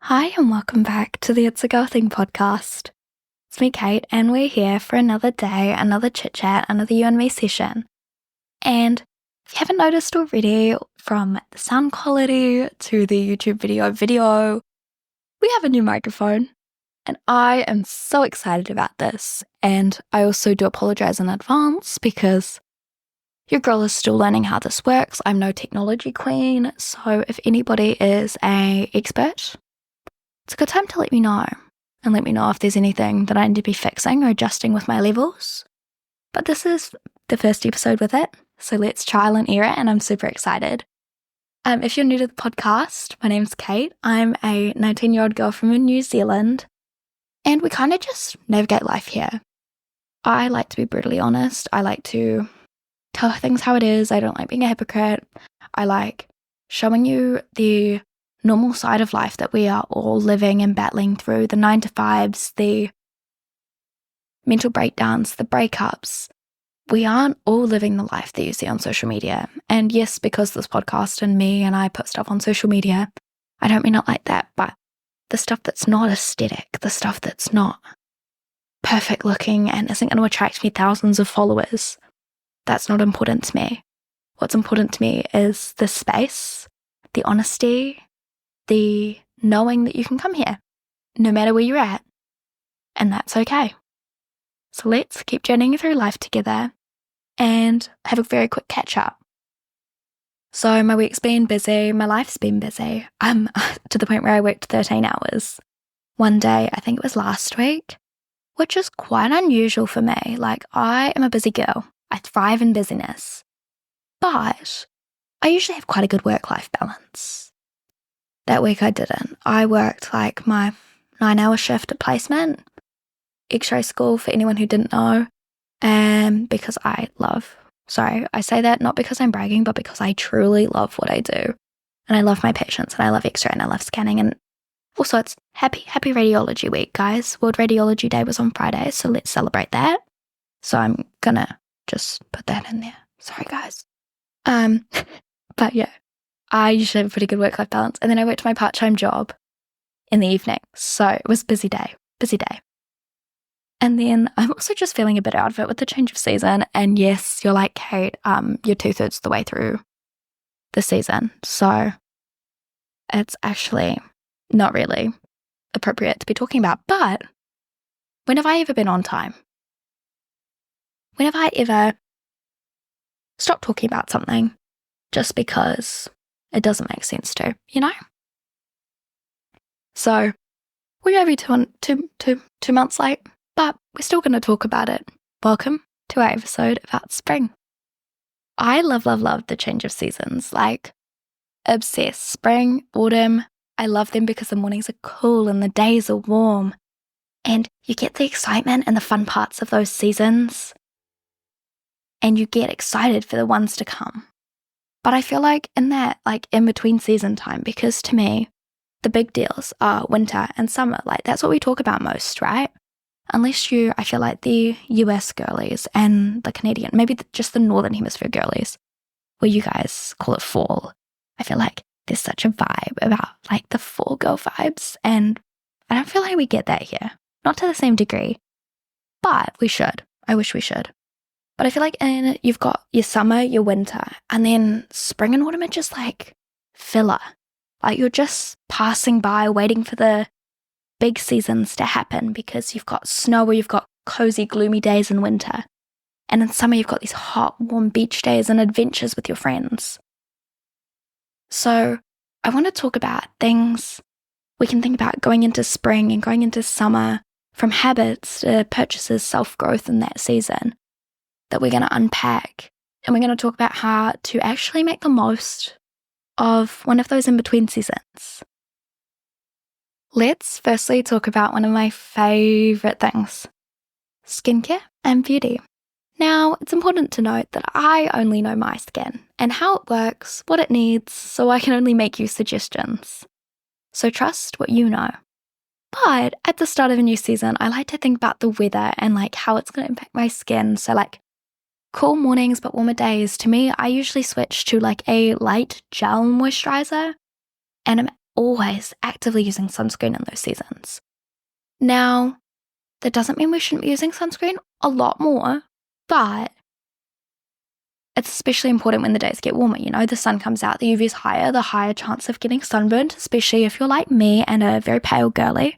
Hi, and welcome back to the It's a Girl Thing podcast. It's me, Kate, and we're here for another day, another chit chat, another you and me session. And if you haven't noticed already, from the sound quality to the YouTube video, we have a new microphone. And I am so excited about this. And I also do apologize in advance because your girl is still learning how this works. I'm no technology queen. So if anybody is an expert, it's a good time to let me know, and let me know if there's anything that I need to be fixing or adjusting with my levels. But this is the first episode with it, so let's trial and error, and I'm super excited. If you're new to the podcast, my name's Kate. I'm a 19-year-old girl from New Zealand, and we kind of just navigate life here. I like to be brutally honest. I like to tell things how it is. I don't like being a hypocrite. I like showing you the normal side of life that we are all living and battling through, the 9-to-5s, the mental breakdowns, the breakups. We aren't all living the life that you see on social media. And yes, because this podcast and me and I put stuff on social media, I don't mean it like that, but the stuff that's not aesthetic, the stuff that's not perfect looking and isn't going to attract me thousands of followers, that's not important to me. What's important to me is the space, the honesty, the knowing that you can come here, no matter where you're at, and that's okay. So let's keep journeying through life together and have a very quick catch up. So my week's been busy, my life's been busy. I'm to the point where I worked 13 hours. One day, I think it was last week, which is quite unusual for me. Like, I am a busy girl. I thrive in busyness. But I usually have quite a good work-life balance. That week I didn't. I worked like my 9-hour shift at placement, X-ray school for anyone who didn't know, because I say that not because I'm bragging, but because I truly love what I do. And I love my patients, and I love X-ray, and I love scanning, and also it's happy Radiology Week, guys. World Radiology Day was on Friday, so let's celebrate that. So I'm gonna just put that in there. Sorry, guys. But yeah. I usually have a pretty good work-life balance. And then I worked my part-time job in the evening. So it was busy day. And then I'm also just feeling a bit out of it with the change of season. And yes, you're like, Kate, you're 2/3 the way through the season. So it's actually not really appropriate to be talking about. But when have I ever been on time? When have I ever stopped talking about something just because it doesn't make sense to, you know? So we may be two months late, but we're still going to talk about it. Welcome to our episode about spring. I love the change of seasons, like obsessed. Spring, autumn, I love them because the mornings are cool and the days are warm. And you get the excitement and the fun parts of those seasons. And you get excited for the ones to come. But I feel like in that, like in between season time, because to me, the big deals are winter and summer. Like that's what we talk about most, right? Unless I feel like the US girlies and the Canadian, maybe just the Northern Hemisphere girlies, where you guys call it fall. I feel like there's such a vibe about like the fall girl vibes. And I don't feel like we get that here. Not to the same degree, but we should. I wish we should. But I feel like you've got your summer, your winter, and then spring and autumn are just like filler. Like you're just passing by waiting for the big seasons to happen because you've got snow or you've got cozy, gloomy days in winter. And in summer, you've got these hot, warm beach days and adventures with your friends. So I want to talk about things we can think about going into spring and going into summer, from habits to purchases, self-growth in that season, that we're going to unpack, and we're going to talk about how to actually make the most of one of those in-between seasons. Let's firstly talk about one of my favourite things, skincare and beauty. Now, it's important to note that I only know my skin and how it works, what it needs, so I can only make you suggestions. So trust what you know. But at the start of a new season, I like to think about the weather and like how it's going to impact my skin. So like cool mornings but warmer days, to me, I usually switch to like a light gel moisturizer. And I'm always actively using sunscreen in those seasons. Now, that doesn't mean we shouldn't be using sunscreen a lot more, but it's especially important when the days get warmer. The sun comes out, the UV is higher, the higher chance of getting sunburned, especially if you're like me and a very pale girly.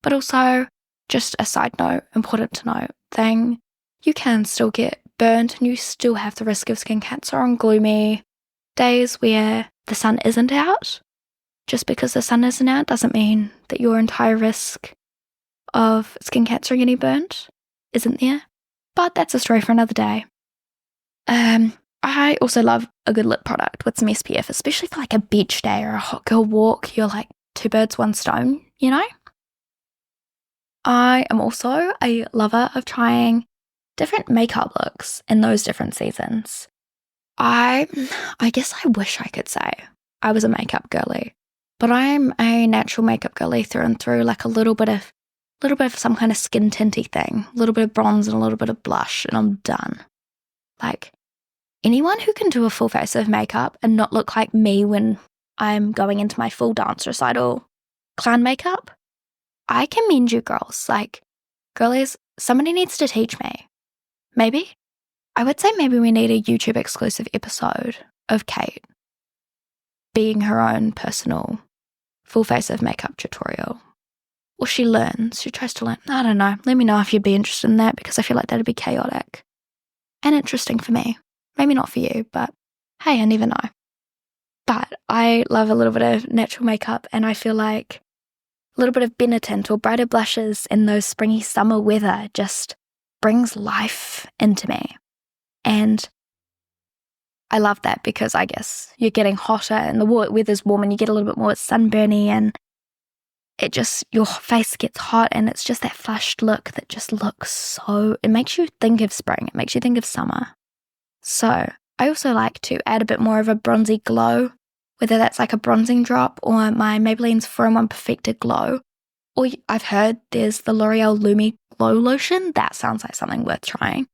But also, just a side note, important to note thing, you can still get burnt and you still have the risk of skin cancer on gloomy days where the sun isn't out. Just because the sun isn't out doesn't mean that your entire risk of skin cancer getting burnt isn't there. But that's a story for another day. I also love a good lip product with some SPF, especially for like a beach day or a hot girl walk. You're like 2 birds, 1 stone, I am also a lover of trying different makeup looks in those different seasons. I guess I wish I could say I was a makeup girly, but I'm a natural makeup girly through and through, like a little bit of some kind of skin tinty thing, a little bit of bronze and a little bit of blush, and I'm done. Like, anyone who can do a full face of makeup and not look like me when I'm going into my full dance recital clown makeup, I commend you girls. Like, girlies, somebody needs to teach me. Maybe. I would say maybe we need a YouTube exclusive episode of Kate being her own personal full face of makeup tutorial. Or she tries to learn. I don't know. Let me know if you'd be interested in that, because I feel like that'd be chaotic and interesting for me. Maybe not for you, but hey, I never know. But I love a little bit of natural makeup, and I feel like a little bit of Benetint or brighter blushes in those springy summer weather just brings life into me. And I love that because I guess you're getting hotter and the weather's warm and you get a little bit more sunburny, and your face gets hot, and it's just that flushed look that just looks so, it makes you think of spring. It makes you think of summer. So I also like to add a bit more of a bronzy glow, whether that's like a bronzing drop or my Maybelline's 4-in-1 Perfected Glow. Or I've heard there's the L'Oreal Lumi Glow Lotion. That sounds like something worth trying,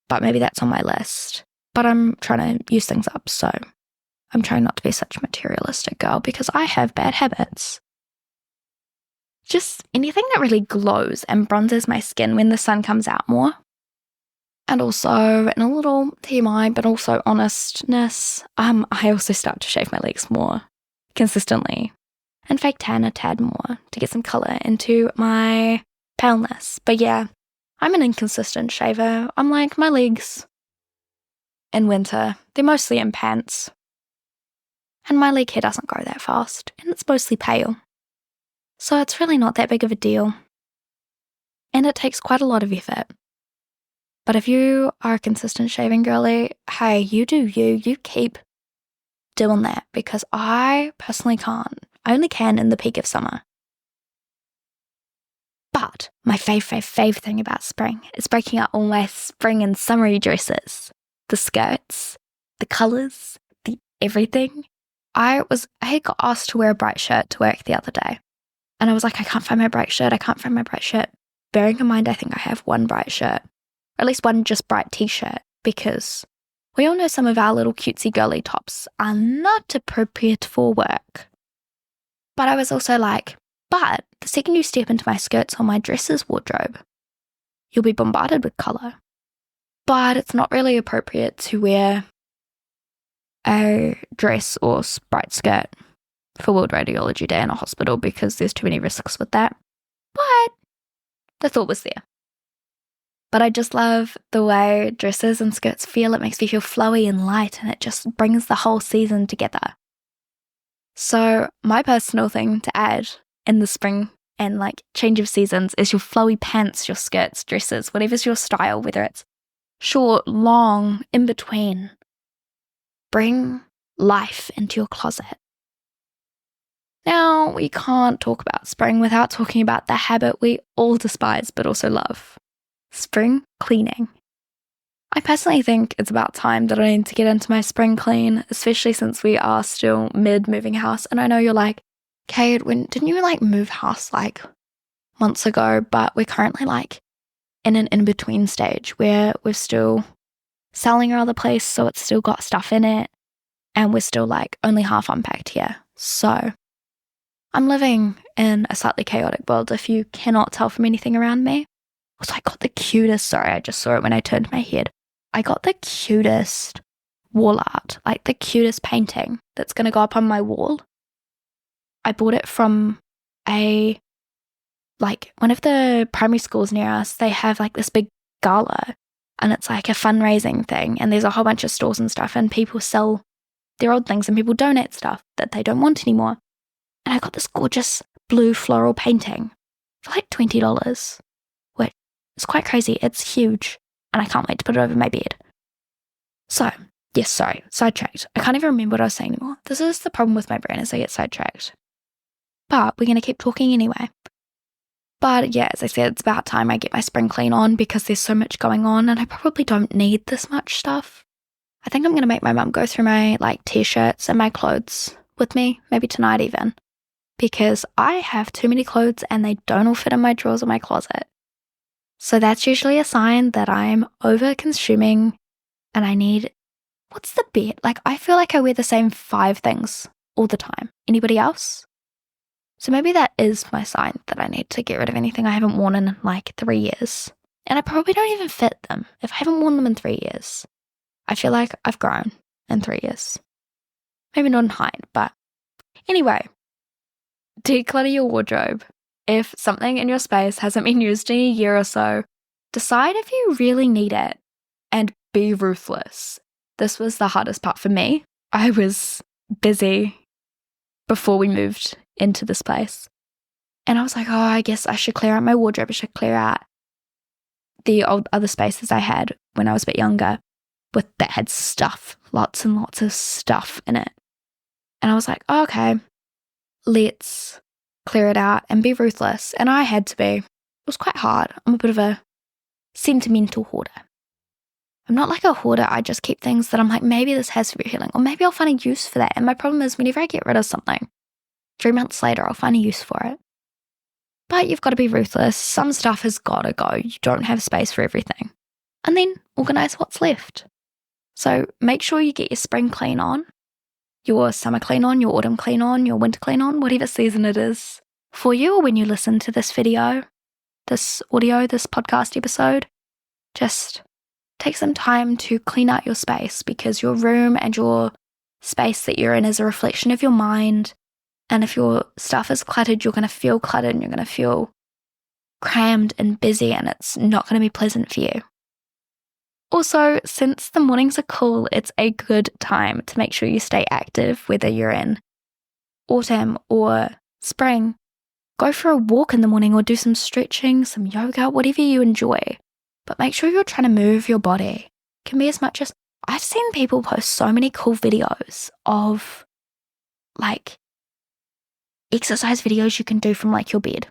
but maybe that's on my list. But I'm trying to use things up, so I'm trying not to be such a materialistic girl because I have bad habits. Just anything that really glows and bronzes my skin when the sun comes out more. And also, in a little TMI, but also honestness, I also start to shave my legs more consistently and fake tan a tad more to get some colour into my paleness. But yeah, I'm an inconsistent shaver. I'm like, my legs in winter, they're mostly in pants. And my leg hair doesn't grow that fast, and it's mostly pale. So it's really not that big of a deal. And it takes quite a lot of effort. But if you are a consistent shaving girly, hey, you do you keep doing that, because I personally can't. I only can in the peak of summer. But my fave thing about spring is breaking out all my spring and summery dresses. The skirts, the colours, the everything. I got asked to wear a bright shirt to work the other day. And I was like, I can't find my bright shirt. Bearing in mind, I think I have one bright shirt. Or at least one just bright t-shirt, because we all know some of our little cutesy girly tops are not appropriate for work. But I was also like, but the second you step into my skirts or my dresses wardrobe, you'll be bombarded with colour. But it's not really appropriate to wear a dress or bright skirt for World Radiology Day in a hospital, because there's too many risks with that. But the thought was there. But I just love the way dresses and skirts feel. It makes me feel flowy and light, and it just brings the whole season together. So my personal thing to add in the spring and like change of seasons is your flowy pants, your skirts, dresses, whatever's your style, whether it's short, long, in between. Bring life into your closet. Now, we can't talk about spring without talking about the habit we all despise but also love. Spring cleaning. I personally think it's about time that I need to get into my spring clean, especially since we are still mid-moving house. And I know you're like, Kate, didn't you like move house like months ago? But we're currently like in an in-between stage where we're still selling our other place, so it's still got stuff in it, and we're still like only half unpacked here. So I'm living in a slightly chaotic world if you cannot tell from anything around me. Also, I got the cutest, sorry, I just saw it when I turned my head. I got the cutest wall art, like the cutest painting that's going to go up on my wall. I bought it from one of the primary schools near us. They have like this big gala and it's like a fundraising thing. And there's a whole bunch of stores and stuff and people sell their old things and people donate stuff that they don't want anymore. And I got this gorgeous blue floral painting for like $20, which is quite crazy. It's huge and I can't wait to put it over my bed. So, yes, sorry, sidetracked. I can't even remember what I was saying anymore. This is the problem with my brain is I get sidetracked. But we're going to keep talking anyway. But yeah, as I said, it's about time I get my spring clean on because there's so much going on and I probably don't need this much stuff. I think I'm going to make my mum go through my t-shirts and my clothes with me, maybe tonight even, because I have too many clothes and they don't all fit in my drawers or my closet. So that's usually a sign that I'm over-consuming and I need, what's the bet? I feel like I wear the same 5 things all the time. Anybody else? So maybe that is my sign that I need to get rid of anything I haven't worn in 3 years. And I probably don't even fit them if I haven't worn them in 3 years. I feel like I've grown in 3 years. Maybe not in height, but anyway, declutter your wardrobe. If something in your space hasn't been used in a year or so, decide if you really need it and be ruthless. This was the hardest part for me. I was busy before we moved into this place. And I was like, I guess I should clear out my wardrobe. I should clear out the old other spaces I had when I was a bit younger that had stuff, lots and lots of stuff in it. And I was like, okay, let's clear it out and be ruthless. And I had to be. It was quite hard. I'm a bit of a sentimental hoarder. I'm not like a hoarder. I just keep things that I'm like, maybe this has root healing or maybe I'll find a use for that. And my problem is whenever I get rid of something, 3 months later, I'll find a use for it. But you've got to be ruthless. Some stuff has got to go. You don't have space for everything. And then organize what's left. So make sure you get your spring clean on, your summer clean on, your autumn clean on, your winter clean on, whatever season it is for you or when you listen to this video, this audio, this podcast episode. Just take some time to clean out your space because your room and your space that you're in is a reflection of your mind. And if your stuff is cluttered, you're going to feel cluttered and you're going to feel crammed and busy and it's not going to be pleasant for you. Also, since the mornings are cool, it's a good time to make sure you stay active, whether you're in autumn or spring. Go for a walk in the morning or do some stretching, some yoga, whatever you enjoy. But make sure you're trying to move your body. It can be as much as, I've seen people post so many cool videos of exercise videos you can do from your bed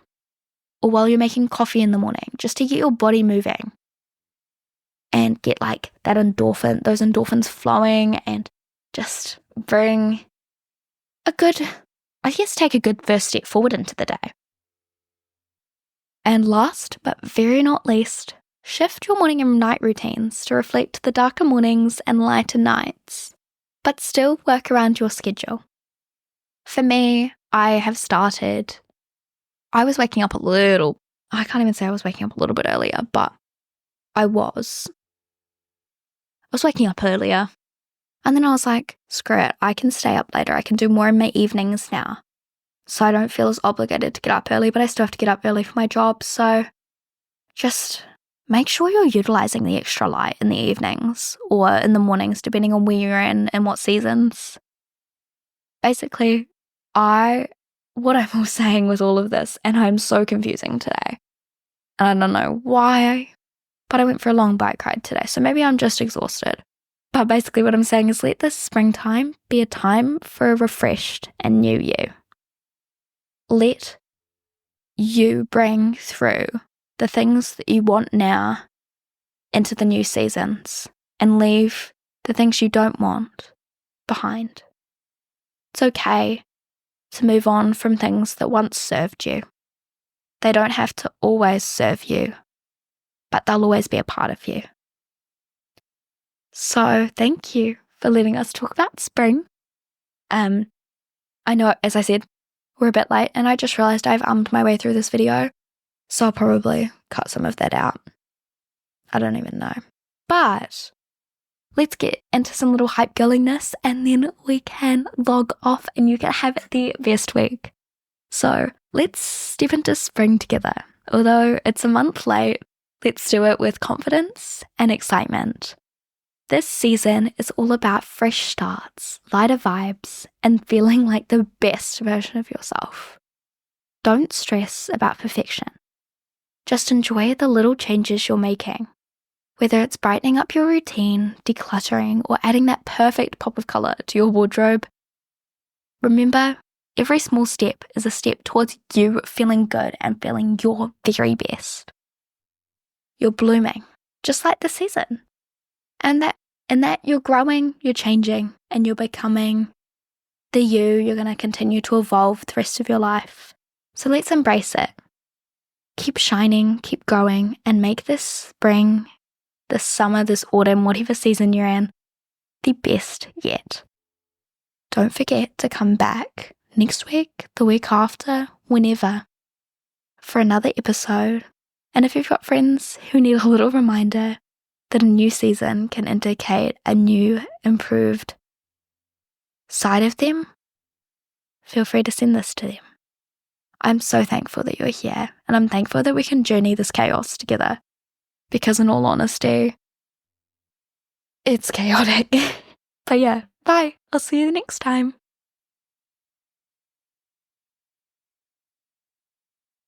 or while you're making coffee in the morning, just to get your body moving and get those endorphins flowing and just bring take a good first step forward into the day. And last but very not least, shift your morning and night routines to reflect the darker mornings and lighter nights, but still work around your schedule. For me, I was waking up I can't even say I was waking up a little bit earlier, but I was waking up earlier. And then I was like, screw it, I can stay up later. I can do more in my evenings now. So I don't feel as obligated to get up early, but I still have to get up early for my job. So just make sure you're utilizing the extra light in the evenings or in the mornings, depending on where you're in and what seasons. Basically, what I'm all saying with all of this, and I'm so confusing today. And I don't know why, but I went for a long bike ride today, so maybe I'm just exhausted. But basically what I'm saying is let this springtime be a time for a refreshed and new you. Let you bring through the things that you want now into the new seasons and leave the things you don't want behind. It's okay to move on from things that once served you. They don't have to always serve you, but they'll always be a part of you. So thank you for letting us talk about spring. I know, as I said, We're a bit late, and I just realized I've ummed my way through this video, so I'll probably cut some of that out. I don't even know. But let's get into some little hype girliness, and then we can log off and you can have the best week. So let's step into spring together. Although it's a month late, let's do it with confidence and excitement. This season is all about fresh starts, lighter vibes, and feeling like the best version of yourself. Don't stress about perfection. Just enjoy the little changes you're making. Whether it's brightening up your routine, decluttering, or adding that perfect pop of colour to your wardrobe, remember, every small step is a step towards you feeling good and feeling your very best. You're blooming, just like the season. And that you're growing, you're changing, and you're becoming the you're going to continue to evolve the rest of your life. So let's embrace it. Keep shining, keep growing, and make this spring, this summer, this autumn, whatever season you're in, the best yet. Don't forget to come back next week, the week after, whenever, for another episode. And if you've got friends who need a little reminder that a new season can indicate a new, improved side of them, feel free to send this to them. I'm so thankful that you're here, and I'm thankful that we can journey this chaos together. Because in all honesty, it's chaotic. But yeah, bye. I'll see you next time.